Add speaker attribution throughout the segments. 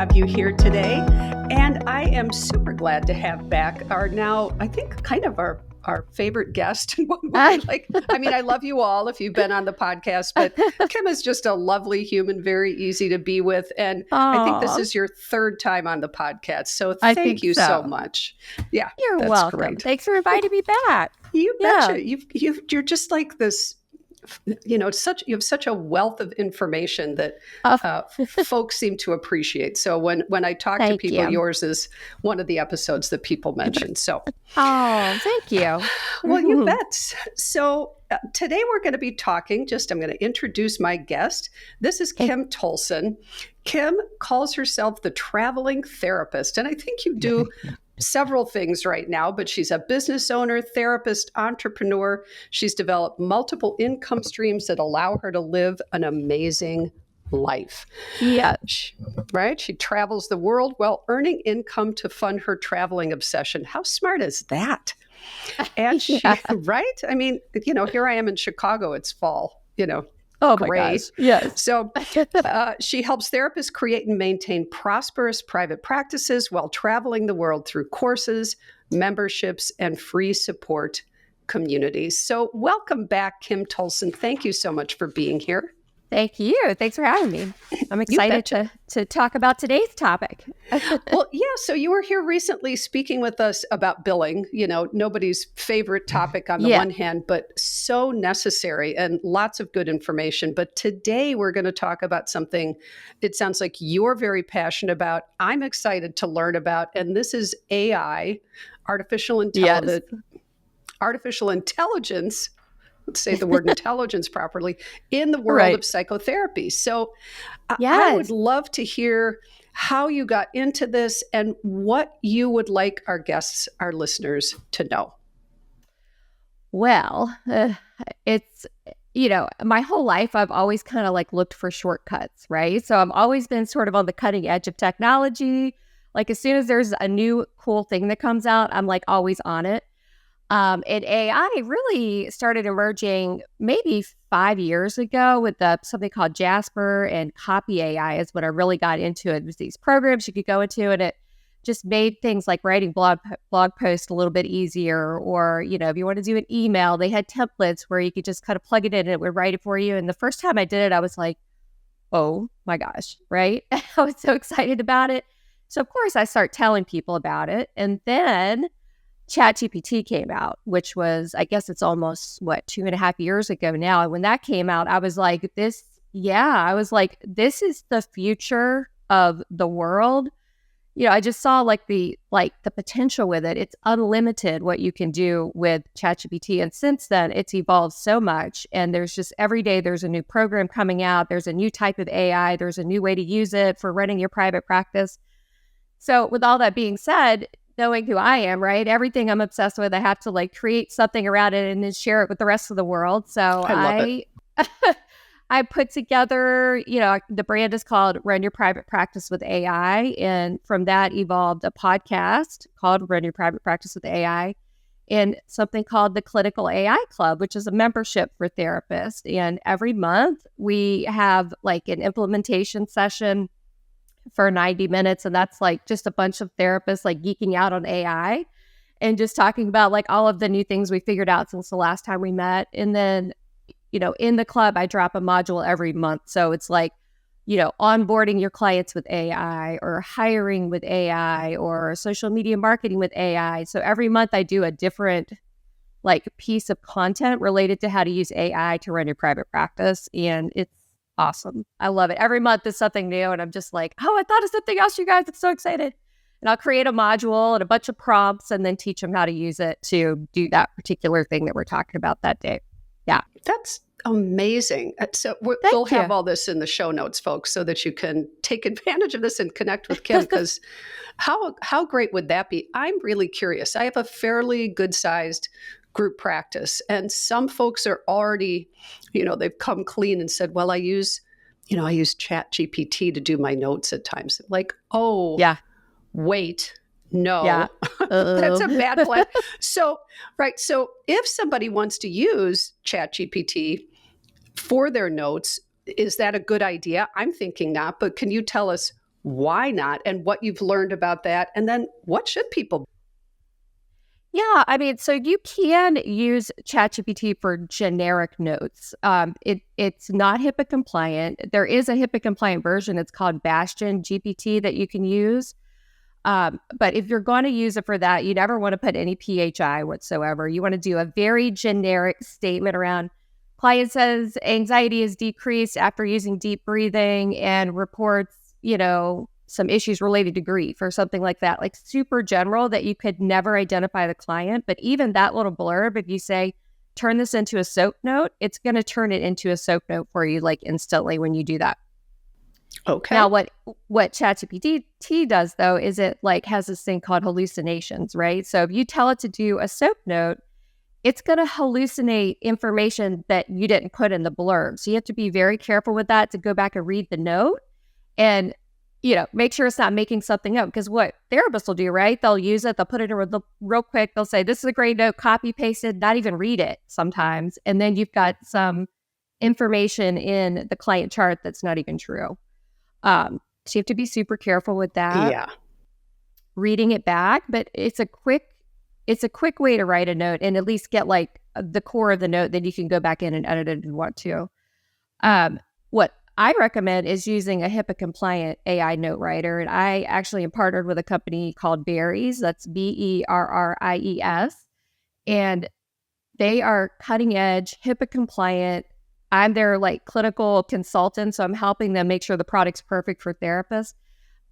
Speaker 1: have you here today. And I am super glad to have back our now, I think, kind of our favorite guest. I love you all if you've been on the podcast, but Kym is just a lovely human, very easy to be with. And I think this is your third time on the podcast. So thank you so much. Yeah,
Speaker 2: you're welcome.
Speaker 1: Great.
Speaker 2: Thanks for inviting me back.
Speaker 1: You betcha. You're just like this. You have such a wealth of information that folks seem to appreciate. So when I talk to people, yours is one of the episodes that people mention. So,
Speaker 2: thank you.
Speaker 1: Well, you bet. So today we're going to be talking. I'm going to introduce my guest. This is Kym Tolson. Kym calls herself the traveling therapist, and I think you do several things right now, but she's a business owner, therapist, entrepreneur. She's developed multiple income streams that allow her to live an amazing life.
Speaker 2: Yeah.
Speaker 1: Right? She travels the world while earning income to fund her traveling obsession. How smart is that? And she, right? I mean, here I am in Chicago. It's fall,
Speaker 2: Oh
Speaker 1: my
Speaker 2: gosh. Yes.
Speaker 1: So she helps therapists create and maintain prosperous private practices while traveling the world through courses, memberships, and free support communities. So welcome back, Kym Tolson. Thank you so much for being here.
Speaker 2: Thank you. Thanks for having me. I'm excited to talk about today's topic.
Speaker 1: Well, yeah. So you were here recently speaking with us about billing, nobody's favorite topic on the one hand, but so necessary and lots of good information. But today we're going to talk about something it sounds like you're very passionate about. I'm excited to learn about, and this is AI, artificial intelligence. Let's say the word intelligence properly, in the world of psychotherapy. So I would love to hear how you got into this and what you would like our guests, our listeners, to know.
Speaker 2: Well, it's, my whole life, I've always kind of looked for shortcuts, right? So I've always been sort of on the cutting edge of technology. Like as soon as there's a new cool thing that comes out, I'm always on it. And AI really started emerging maybe 5 years ago with something called Jasper, and Copy AI is when I really got into it. It was these programs you could go into, and it just made things like writing blog posts a little bit easier. Or, if you want to do an email, they had templates where you could just kind of plug it in and it would write it for you. And the first time I did it, I was like, oh my gosh, right? I was so excited about it. So of course I start telling people about it. And then ChatGPT came out, which was, I guess it's almost 2.5 years ago now. And when that came out, I was like, this is the future of the world. I just saw the potential with it. It's unlimited what you can do with ChatGPT. And since then it's evolved so much. And there's just every day there's a new program coming out. There's a new type of AI. There's a new way to use it for running your private practice. So with all that being said, knowing who I am, right? Everything I'm obsessed with, I have to create something around it and then share it with the rest of the world. So I put together, the brand is called Run Your Private Practice with AI. And from that evolved a podcast called Run Your Private Practice with AI, and something called the Clinical AI Club, which is a membership for therapists. And every month we have an implementation session for 90 minutes. And that's just a bunch of therapists geeking out on AI and just talking about all of the new things we figured out since the last time we met. And then, in the club, I drop a module every month. So it's onboarding your clients with AI, or hiring with AI, or social media marketing with AI. So every month I do a different piece of content related to how to use AI to run your private practice. And it's awesome. I love it. Every month is something new. And I'm just I thought of something else, you guys. I'm so excited. And I'll create a module and a bunch of prompts and then teach them how to use it to do that particular thing that we're talking about that day. Yeah.
Speaker 1: That's amazing. So we'll have all this in the show notes, folks, so that you can take advantage of this and connect with Kym, because how great would that be? I'm really curious. I have a fairly good-sized group practice, and some folks are already, they've come clean and said, well, I use ChatGPT to do my notes at times. Wait, no, that's a bad plan. So if somebody wants to use ChatGPT for their notes, is that a good idea? I'm thinking not, but can you tell us why not, and what you've learned about that, and then what should people?
Speaker 2: Yeah, I mean, so you can use ChatGPT for generic notes. It's not HIPAA compliant. There is a HIPAA compliant version. It's called Bastion GPT that you can use. But if you're going to use it for that, you never want to put any PHI whatsoever. You want to do a very generic statement around client says anxiety is decreased after using deep breathing and reports, some issues related to grief or something like that, like super general that you could never identify the client. But even that little blurb, if you say, turn this into a SOAP note, it's going to turn it into a SOAP note for you like instantly when you do that.
Speaker 1: Okay.
Speaker 2: Now, what ChatGPT does, though, is it like has this thing called hallucinations, right? So if you tell it to do a SOAP note, it's going to hallucinate information that you didn't put in the blurb. So you have to be very careful with that, to go back and read the note and, make sure it's not making something up. Because what therapists will do, right? They'll use it, they'll put it in real quick. They'll say, this is a great note, copy, pasted, not even read it sometimes. And then you've got some information in the client chart that's not even true. So you have to be super careful with that.
Speaker 1: Yeah.
Speaker 2: Reading it back, but it's a quick way to write a note and at least get like the core of the note. Then you can go back in and edit it if you want to. What I recommend is using a HIPAA compliant AI note writer. And I actually am partnered with a company called Berries. That's BERRIES. And they are cutting edge, HIPAA compliant. I'm their like clinical consultant. So I'm helping them make sure the product's perfect for therapists.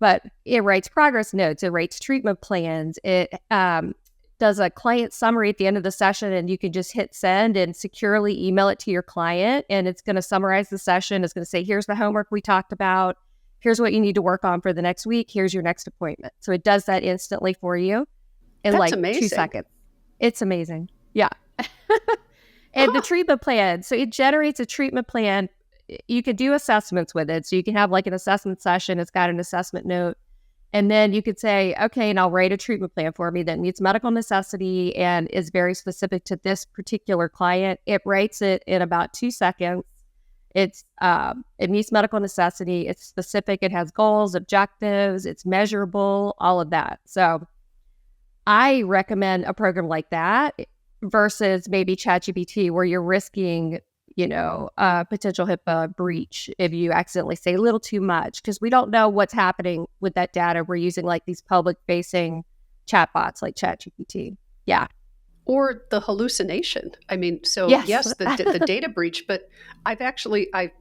Speaker 2: But it writes progress notes. It writes treatment plans. It does a client summary at the end of the session, and you can just hit send and securely email it to your client. And it's going to summarize the session. It's going to say, here's the homework we talked about. Here's what you need to work on for the next week. Here's your next appointment. So it does that instantly for you in
Speaker 1: That's
Speaker 2: like
Speaker 1: amazing.
Speaker 2: 2 seconds. It's amazing. Yeah. And the treatment plan. So it generates a treatment plan. You can do assessments with it. So you can have like an assessment session. It's got an assessment note. And then you could say, okay, and I'll write a treatment plan for me that meets medical necessity and is very specific to this particular client. It writes it in about 2 seconds. It meets medical necessity. It's specific. It has goals, objectives. It's measurable, all of that. So I recommend a program like that versus maybe ChatGPT, where you're risking a potential HIPAA breach if you accidentally say a little too much, because we don't know what's happening with that data. We're using like these public-facing chatbots like ChatGPT. Yeah.
Speaker 1: Or the hallucination. I mean, so yes, the data breach, but I've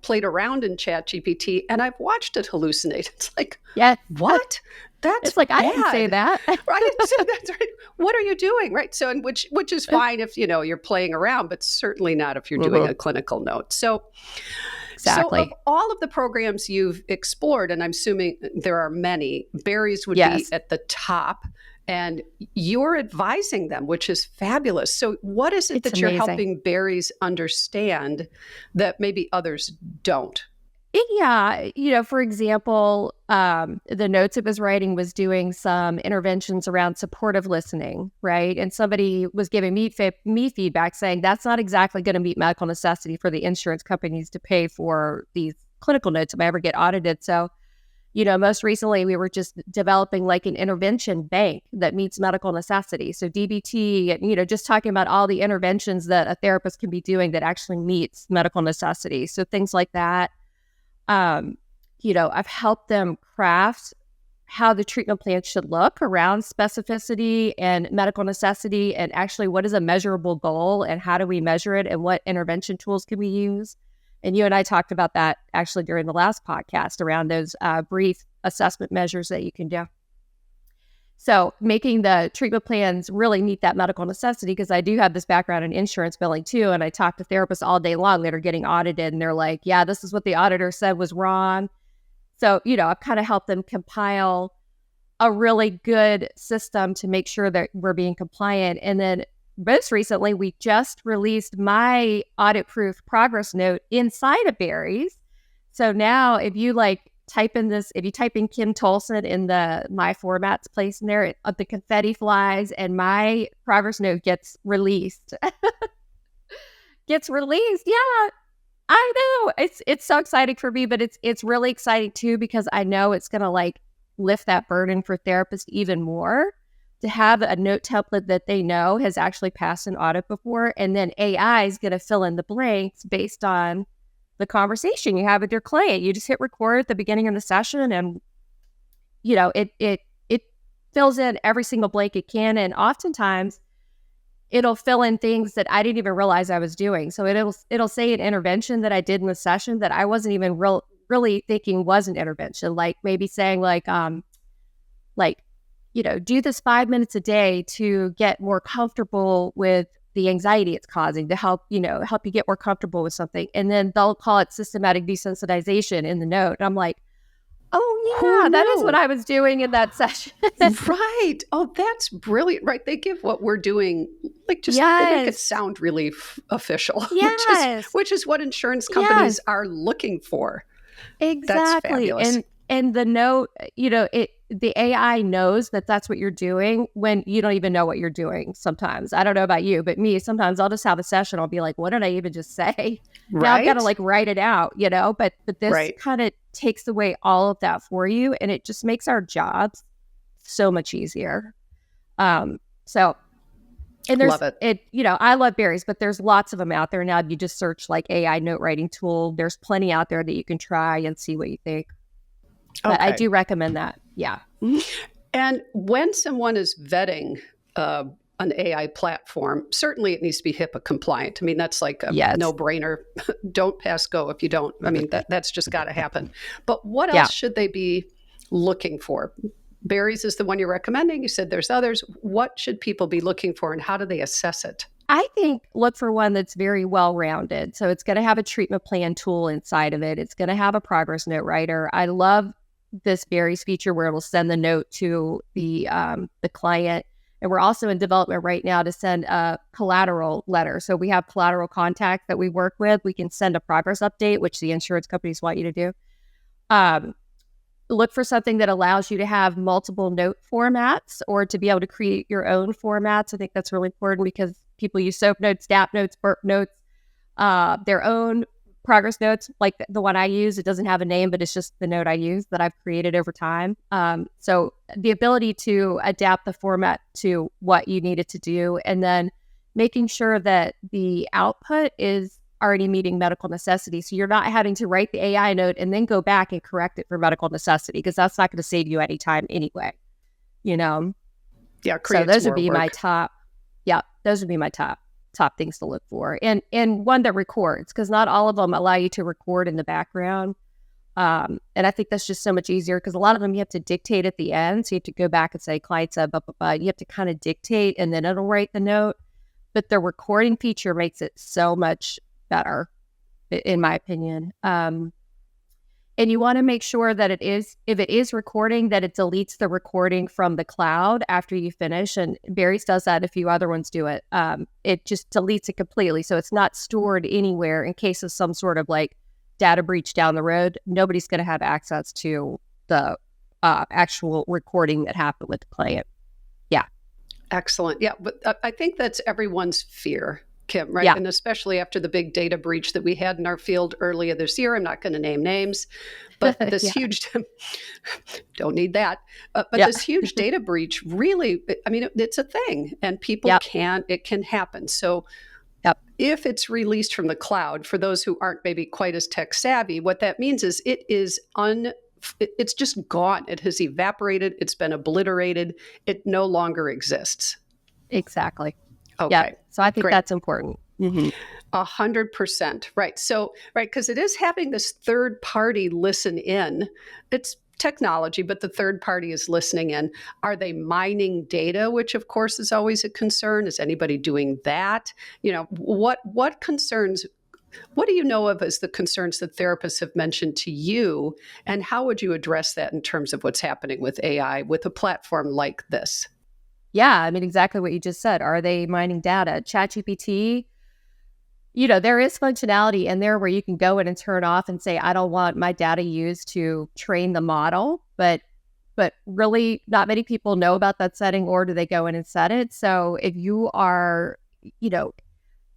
Speaker 1: played around in ChatGPT and I've watched it hallucinate. It's like, what? That's
Speaker 2: it's like,
Speaker 1: bad.
Speaker 2: I didn't say that.
Speaker 1: I didn't say that's right. What are you doing? Right. So, and which is fine if, you're playing around, but certainly not if you're doing a clinical note. So,
Speaker 2: exactly.
Speaker 1: So of all of the programs you've explored, and I'm assuming there are many, Berries would be at the top. And you're advising them, which is fabulous. So what is it that you're helping Berries understand that maybe others don't?
Speaker 2: Yeah. For example, the notes it was writing was doing some interventions around supportive listening, right? And somebody was giving me feedback saying that's not exactly going to meet medical necessity for the insurance companies to pay for these clinical notes if I ever get audited. So most recently, we were just developing like an intervention bank that meets medical necessity. So DBT, and, just talking about all the interventions that a therapist can be doing that actually meets medical necessity. So things like that. I've helped them craft how the treatment plan should look around specificity and medical necessity, and actually what is a measurable goal and how do we measure it and what intervention tools can we use. And you and I talked about that actually during the last podcast around those brief assessment measures that you can do. So making the treatment plans really meet that medical necessity, because I do have this background in insurance billing too. And I talk to therapists all day long that are getting audited and they're like, yeah, this is what the auditor said was wrong. So, I've kind of helped them compile a really good system to make sure that we're being compliant. And then most recently, we just released my audit-proof progress note inside of Berries. So now if you type in Kym Tolson in the My Formats place in there, the confetti flies and my progress note gets released. Yeah, I know. It's so exciting for me, but it's really exciting too, because I know it's going to lift that burden for therapists even more to have a note template that they know has actually passed an audit before. And then AI is going to fill in the blanks based on the conversation you have with your client. You just hit record at the beginning of the session and, it fills in every single blank it can. And oftentimes it'll fill in things that I didn't even realize I was doing. So it'll say an intervention that I did in the session that I wasn't even really thinking was an intervention. Like maybe saying do this 5 minutes a day to get more comfortable with the anxiety it's causing, to help you get more comfortable with something. And then they'll call it systematic desensitization in the note. And I'm like, oh yeah, that is what I was doing in that session.
Speaker 1: Right. Oh, that's brilliant. Right. They give what we're doing, like they make it sound really official, which is what insurance companies are looking for.
Speaker 2: Exactly.
Speaker 1: That's fabulous.
Speaker 2: And the note, the AI knows that that's what you're doing when you don't even know what you're doing sometimes. I don't know about you, but me, sometimes I'll just have a session. I'll be like, what did I even just say?
Speaker 1: Right.
Speaker 2: Now I've got to write it out, but this kind of takes away all of that for you. And it just makes our jobs so much easier. And there's
Speaker 1: love it.
Speaker 2: I love berries, but there's lots of them out there now. You just search like AI note writing tool. There's plenty out there that you can try and see what you think. But I do recommend that. Yeah.
Speaker 1: And when someone is vetting an AI platform, certainly it needs to be HIPAA compliant. I mean, that's like a no-brainer. Don't pass go if you don't. I mean, that's just got to happen. But what else should they be looking for? Berries is the one you're recommending. You said there's others. What should people be looking for and how do they assess it?
Speaker 2: I think look for one that's very well-rounded. So it's going to have a treatment plan tool inside of it. It's going to have a progress note writer. I love this Berries feature where it will send the note to the client. And we're also in development right now to send a collateral letter. So we have collateral contact that we work with. We can send a progress update, which the insurance companies want you to do. Look for something that allows you to have multiple note formats or to be able to create your own formats. I think that's really important because people use SOAP notes, DAP notes, burp notes, their own progress notes. Like the one I use, it doesn't have a name, but it's just the note I use that I've created over time. So the ability to adapt the format to what you need it to do, and then making sure that the output is already meeting medical necessity. So you're not having to write the AI note and then go back and correct it for medical necessity, because that's not going to save you any time anyway.
Speaker 1: Yeah.
Speaker 2: So those would be my top. Yeah, those would be my top things to look for, and one that records, because not all of them allow you to record in the background. And I think that's just so much easier, because a lot of them you have to dictate at the end. So you have to go back and say, client said, blah, blah, blah. You have to kind of dictate and then it'll write the note. But the recording feature makes it so much better, in my opinion. And you want to make sure that if it is recording, that it deletes the recording from the cloud after you finish. And Berries does that. A few other ones do it. It just deletes it completely. So it's not stored anywhere in case of some sort of like data breach down the road. Nobody's going to have access to the actual recording that happened with the client. Yeah.
Speaker 1: Excellent. Yeah. But I think that's everyone's fear, Kym, right?
Speaker 2: Yeah.
Speaker 1: And especially after the big data breach that we had in our field earlier this year. I'm not going to name names, but this huge, don't need that. But this huge data breach really, I mean, it's a thing and people it can happen. So if it's released from the cloud, for those who aren't maybe quite as tech savvy, what that means is it's just gone. It has evaporated. It's been obliterated. It no longer exists.
Speaker 2: Exactly.
Speaker 1: Okay.
Speaker 2: Yeah. So I think that's important.
Speaker 1: 100%. Right. So, because it is having this third party listen in. It's technology, but the third party is listening in. Are they mining data, which of course is always a concern? Is anybody doing that? What concerns, what do you know of as the concerns that therapists have mentioned to you? And how would you address that in terms of what's happening with AI with a platform like this?
Speaker 2: Yeah, I mean, exactly what you just said. Are they mining data? ChatGPT, there is functionality in there where you can go in and turn off and say, I don't want my data used to train the model. But really not many people know about that setting, or do they go in and set it? So if you are,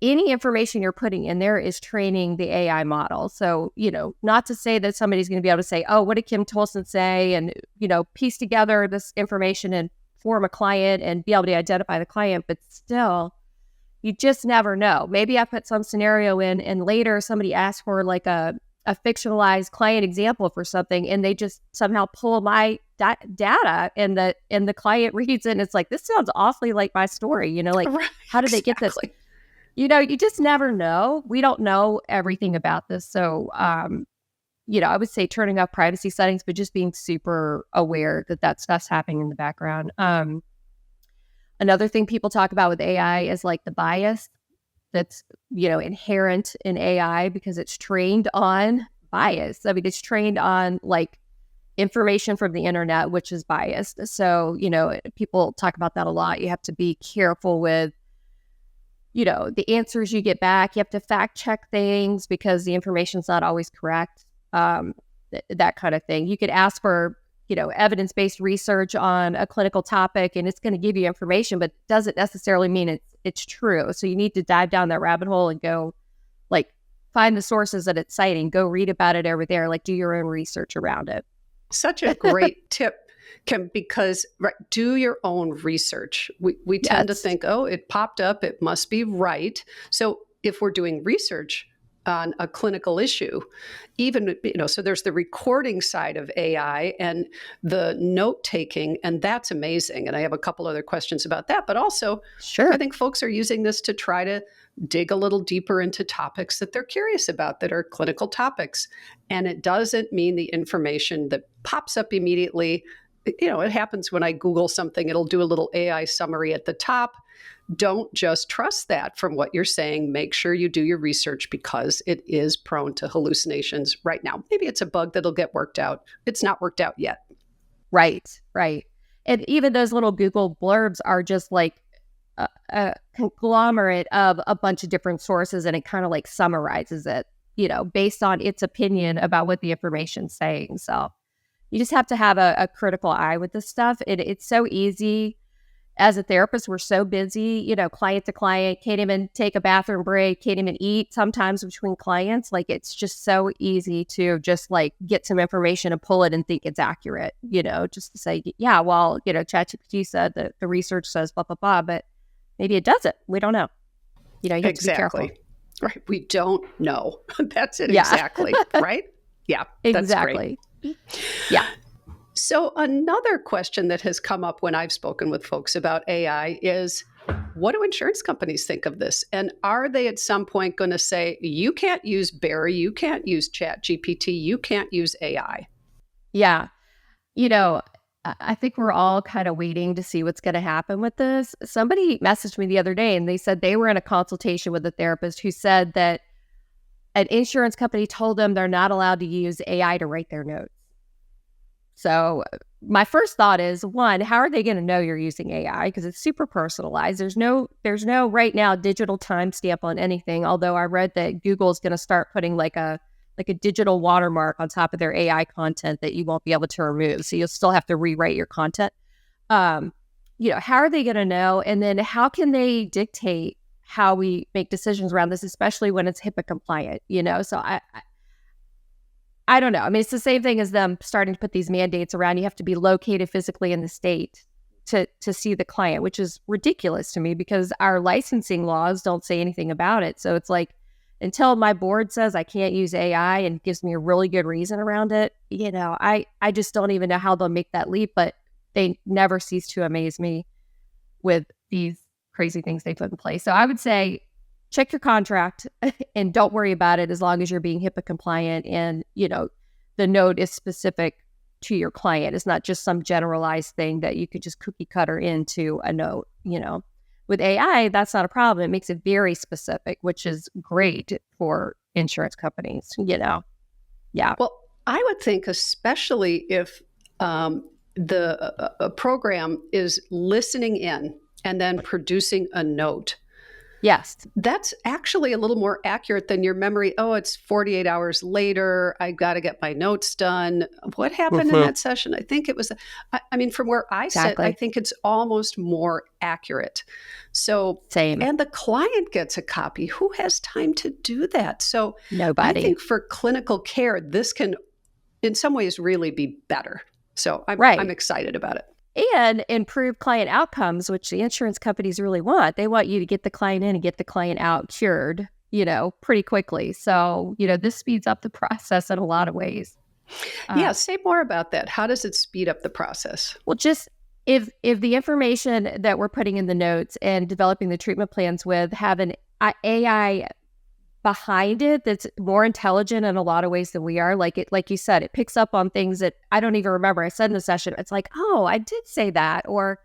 Speaker 2: any information you're putting in there is training the AI model. So, not to say that somebody's going to be able to say, oh, what did Kym Tolson say? And, piece together this information and form a client and be able to identify the client. But still, you just never know. Maybe I put some scenario in and later somebody asks for like a fictionalized client example for something, and they just somehow pull my data and the client reads it and it's like, this sounds awfully like my story, like,
Speaker 1: Right,
Speaker 2: how did they get this? You just never know. We don't know everything about this. So, I would say turning off privacy settings, but just being super aware that stuff's happening in the background. Another thing people talk about with AI is like the bias that's, inherent in AI because it's trained on bias. I mean, it's trained on like information from the internet, which is biased. So, people talk about that a lot. You have to be careful with, the answers you get back. You have to fact check things because the information's not always correct. That kind of thing. You could ask for, evidence-based research on a clinical topic and it's going to give you information, but doesn't necessarily mean it's true. So you need to dive down that rabbit hole and go like find the sources that it's citing, go read about it over there, like do your own research around it.
Speaker 1: Such a great tip, Kym, because do your own research. We tend to think, oh, it popped up, it must be right. So if we're doing research on a clinical issue, even, so there's the recording side of AI and the note taking, and that's amazing. And I have a couple other questions about that, but also
Speaker 2: Sure.
Speaker 1: I think folks are using this to try to dig a little deeper into topics that they're curious about that are clinical topics. And it doesn't mean the information that pops up immediately. It happens when I Google something, it'll do a little AI summary at the top. Don't just trust that from what you're saying. Make sure you do your research because it is prone to hallucinations right now. Maybe it's a bug that'll get worked out. It's not worked out yet.
Speaker 2: Right. And even those little Google blurbs are just like a conglomerate of a bunch of different sources, and it kind of like summarizes it, based on its opinion about what the information's saying. So you just have to have a critical eye with this stuff. It's so easy. As a therapist, we're so busy, client to client, can't even take a bathroom break, can't even eat sometimes between clients. Like, it's just so easy to just like get some information and pull it and think it's accurate, just to say, yeah, well, ChatGPT said that the research says blah, blah, blah, but maybe it doesn't. We don't know. You have to be careful.
Speaker 1: Right. We don't know. That's it. Yeah. Exactly. Right? Yeah.
Speaker 2: Exactly.
Speaker 1: That's great.
Speaker 2: Yeah.
Speaker 1: So another question that has come up when I've spoken with folks about AI is, what do insurance companies think of this? And are they at some point going to say, you can't use Barry, you can't use ChatGPT, you can't use AI?
Speaker 2: Yeah. I think we're all kind of waiting to see what's going to happen with this. Somebody messaged me the other day and they said they were in a consultation with a therapist who said that an insurance company told them they're not allowed to use AI to write their notes. So my first thought is, one, how are they going to know you're using AI? Because it's super personalized. There's no right now digital timestamp on anything. Although I read that Google is going to start putting like a digital watermark on top of their AI content that you won't be able to remove. So you'll still have to rewrite your content. How are they going to know? And then how can they dictate how we make decisions around this, especially when it's HIPAA compliant? So I don't know. I mean, it's the same thing as them starting to put these mandates around. You have to be located physically in the state to see the client, which is ridiculous to me because our licensing laws don't say anything about it. So it's like, until my board says I can't use AI and gives me a really good reason around it, I just don't even know how they'll make that leap. But they never cease to amaze me with these crazy things they put in place. So I would say, check your contract and don't worry about it as long as you're being HIPAA compliant and, the note is specific to your client. It's not just some generalized thing that you could just cookie cutter into a note, With AI, that's not a problem. It makes it very specific, which is great for insurance companies, Yeah.
Speaker 1: Well, I would think especially if the program is listening in and then producing a note,
Speaker 2: Yes.
Speaker 1: That's actually a little more accurate than your memory. Oh, it's 48 hours later. I got to get my notes done. What happened in that session? I think it was, I mean, from where I sit, I
Speaker 2: Exactly.
Speaker 1: think it's almost more accurate. So,
Speaker 2: Same.
Speaker 1: and the client gets a copy. Who has time to do that? So I
Speaker 2: Nobody.
Speaker 1: think for clinical care, this can, in some ways, really be better. So I'm
Speaker 2: Right.
Speaker 1: excited about it.
Speaker 2: And improve client outcomes, which the insurance companies really want. They want you to get the client in and get the client out cured, pretty quickly. So, this speeds up the process in a lot of ways.
Speaker 1: Yeah, say more about that. How does it speed up the process?
Speaker 2: Well, just if the information that we're putting in the notes and developing the treatment plans with have an AI behind it that's more intelligent in a lot of ways than we are. Like you said, it picks up on things that I don't even remember I said in the session. It's like, oh, I did say that, or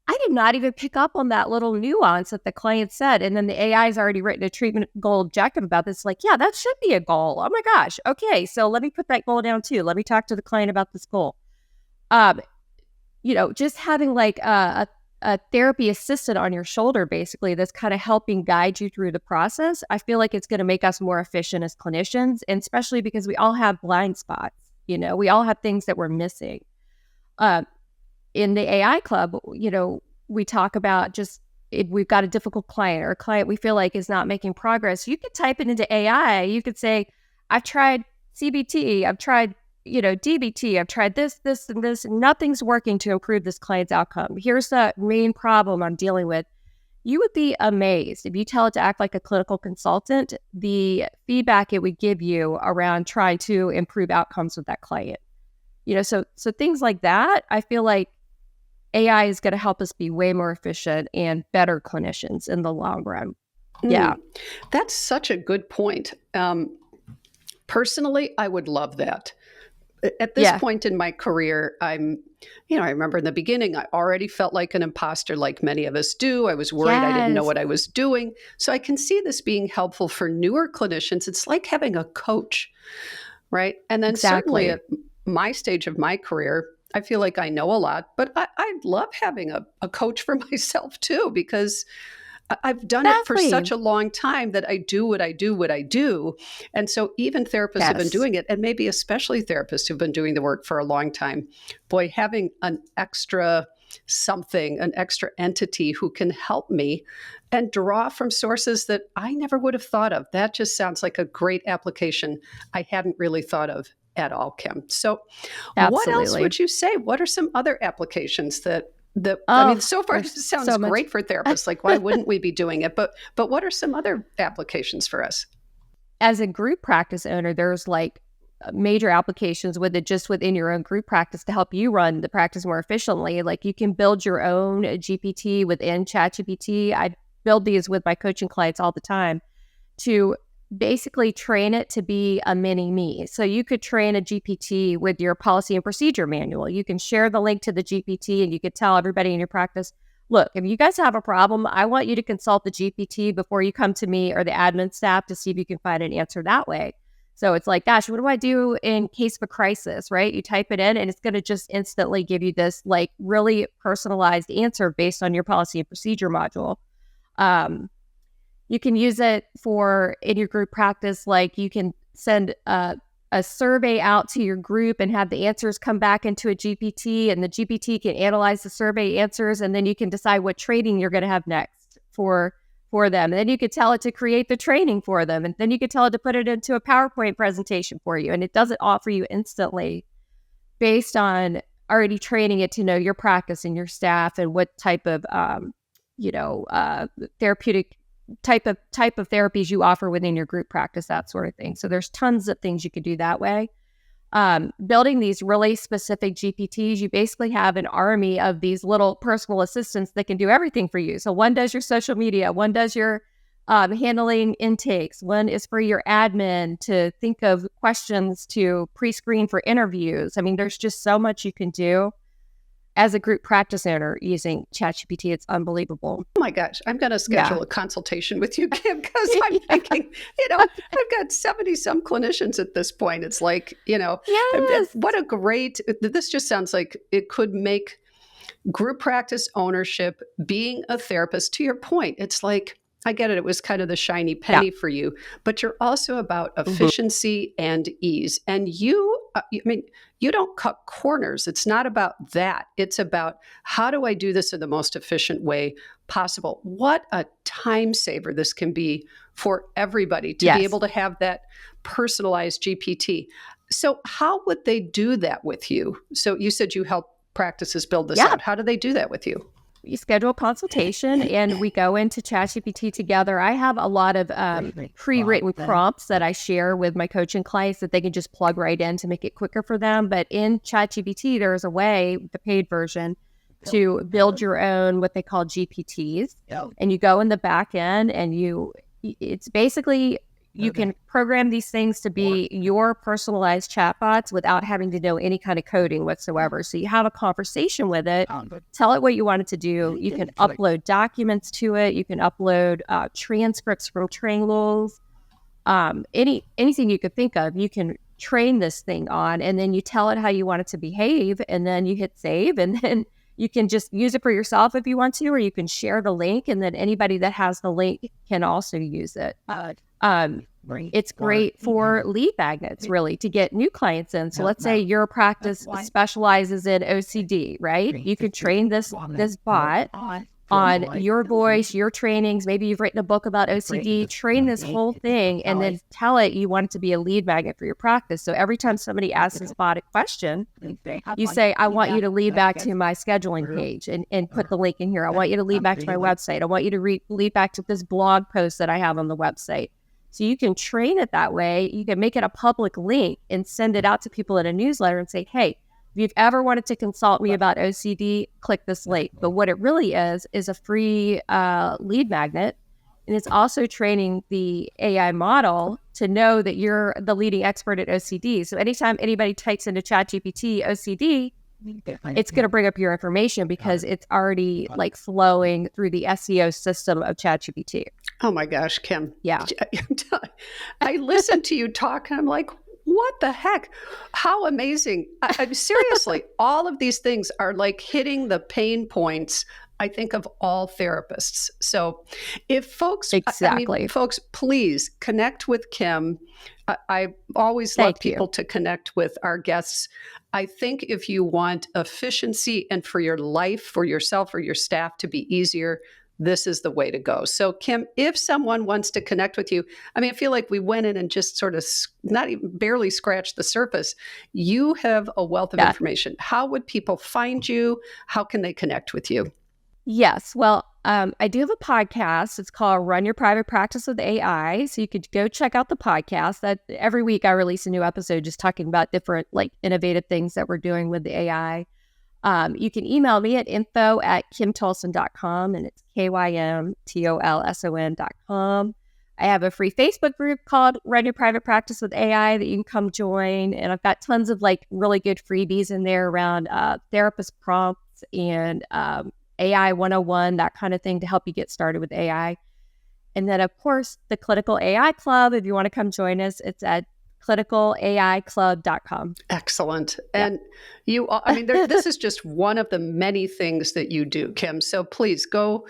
Speaker 2: I did not even pick up on that little nuance that the client said. And then the AI has already written a treatment goal objective about this. Like, yeah, that should be a goal. Oh my gosh. Okay. So let me put that goal down too. Let me talk to the client about this goal. Just having like a therapy assistant on your shoulder, basically, that's kind of helping guide you through the process. I feel like it's going to make us more efficient as clinicians, and especially because we all have blind spots. We all have things that we're missing. In the AI club, we talk about just if we've got a difficult client or a client we feel like is not making progress. You could type it into AI. You could say, I've tried CBT, I've tried DBT, I've tried this, and this, and nothing's working to improve this client's outcome. Here's the main problem I'm dealing with. You would be amazed if you tell it to act like a clinical consultant, the feedback it would give you around trying to improve outcomes with that client. So things like that, I feel like AI is going to help us be way more efficient and better clinicians in the long run. Yeah.
Speaker 1: That's such a good point. Personally, I would love that. At this point in my career, I remember in the beginning, I already felt like an imposter, like many of us do. I was worried I didn't know what I was doing. So I can see this being helpful for newer clinicians. It's like having a coach, right? And then certainly at my stage of my career, I feel like I know a lot, but I'd love having a coach for myself too, because I've done it for such a long time that I do what I do. And so even therapists have been doing it, and maybe especially therapists who've been doing the work for a long time. Boy, having an extra something, an extra entity who can help me and draw from sources that I never would have thought of. That just sounds like a great application I hadn't really thought of at all, Kym. So what else would you say? What are some other applications I mean, so far this sounds great for therapists. Like, why wouldn't we be doing it? But what are some other applications for us?
Speaker 2: As a group practice owner, there's like major applications with it just within your own group practice to help you run the practice more efficiently. Like you can build your own GPT within ChatGPT. I build these with my coaching clients all the time to basically train it to be a mini me. So you could train a GPT with your policy and procedure manual. You can share the link to the GPT and you could tell everybody in your practice, look, if you guys have a problem, I want you to consult the GPT before you come to me or the admin staff to see if you can find an answer that way. So it's like, gosh, what do I do in case of a crisis, right? You type it in and it's going to just instantly give you this like really personalized answer based on your policy and procedure module. You can use it for in your group practice, like you can send a survey out to your group and have the answers come back into a GPT, and the GPT can analyze the survey answers, and then you can decide what training you're going to have next for them. And then you could tell it to create the training for them, and then you could tell it to put it into a PowerPoint presentation for you, and it does it all for you instantly based on already training it to know your practice and your staff and what type of therapeutic type of therapies you offer within your group practice, that sort of thing. So there's tons of things you could do that way. Building these really specific GPTs, you basically have an army of these little personal assistants that can do everything for you. So one does your social media, one does your handling intakes, one is for your admin to think of questions to pre-screen for interviews. I mean, there's just so much you can do as a group practice owner using ChatGPT. It's unbelievable.
Speaker 1: Oh my gosh, I'm going to schedule a consultation with you, Kym, because I'm thinking, I've got 70 some clinicians at this point. It's like, what a great, this just sounds like it could make group practice ownership, being a therapist, to your point, it's like I get it. It was kind of the shiny penny for you, but you're also about efficiency and ease. And you don't cut corners. It's not about that. It's about, how do I do this in the most efficient way possible? What a time saver this can be for everybody to be able to have that personalized GPT. So how would they do that with you? So you said you help practices build this out. How do they do that with you?
Speaker 2: You schedule a consultation and we go into ChatGPT together. I have a lot of pre-written prompts that I share with my coaching clients that they can just plug right in to make it quicker for them. But in ChatGPT, there's a way, the paid version, to build your own what they call GPTs. And you go in the back end and it's basically, you can program these things to be your personalized chatbots without having to know any kind of coding whatsoever. So you have a conversation with it, tell it what you want it to do. You can upload documents to it. You can upload transcripts from trainings. Anything you could think of, you can train this thing on, and then you tell it how you want it to behave, and then you hit save, and then you can just use it for yourself if you want to, or you can share the link, and then anybody that has the link can also use it. It's great for lead magnets, really, to get new clients in. So let's say your practice specializes in OCD, right? You could train this bot on your voice, your trainings. Maybe you've written a book about OCD, train this whole thing, and then tell it you want it to be a lead magnet for your practice. So every time somebody asks this bot a question, you say, I want you to lead back to my scheduling page and put the link in here. I want you to lead back to my website. I want you to lead back to this blog post that I have on the website. So you can train it that way. You can make it a public link and send it out to people in a newsletter and say, hey, if you've ever wanted to consult me about OCD, click this link. But what it really is a free lead magnet. And it's also training the AI model to know that you're the leading expert at OCD. So anytime anybody types into ChatGPT OCD, it's going to bring up your information because it's already like flowing through the SEO system of ChatGPT.
Speaker 1: Oh my gosh, Kym.
Speaker 2: Yeah.
Speaker 1: I listen to you talk and I'm like, what the heck? How amazing. Seriously, all of these things are like hitting the pain points, I think, of all therapists. So if folks, folks, please connect with Kym. I always love people to connect with our guests. I think if you want efficiency and for your life, for yourself or your staff to be easier, this is the way to go. So Kym, if someone wants to connect with you, I feel like we went in and just sort of not even barely scratched the surface. You have a wealth of information. How would people find you? How can they connect with you?
Speaker 2: Yes. Well, I do have a podcast. It's called Run Your Private Practice with AI. So you could go check out the podcast. That every week I release a new episode just talking about different innovative things that we're doing with the AI. You can email me at info@kymtolson.com, and it's KYMTOLSON.com. I have a free Facebook group called Run Your Private Practice with AI that you can come join. And I've got tons of really good freebies in there around therapist prompts and AI 101, that kind of thing to help you get started with AI. And then, of course, the Clinical AI Club, if you want to come join us, it's at clinicalaiclub.com.
Speaker 1: Excellent. And this is just one of the many things that you do, Kym. So please go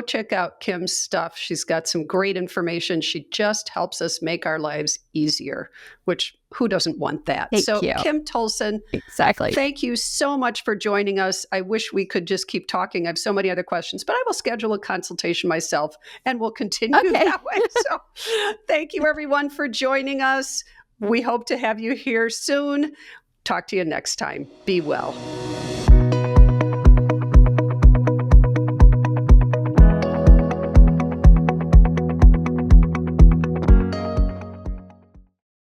Speaker 1: check out Kym's stuff. She's got some great information. She just helps us make our lives easier, which who doesn't want that?
Speaker 2: Thank you.
Speaker 1: Kym Tolson.
Speaker 2: Exactly.
Speaker 1: Thank you so much for joining us. I wish we could just keep talking. I have so many other questions, but I will schedule a consultation myself and we'll continue that way. So thank you everyone for joining us. We hope to have you here soon. Talk to you next time. Be well.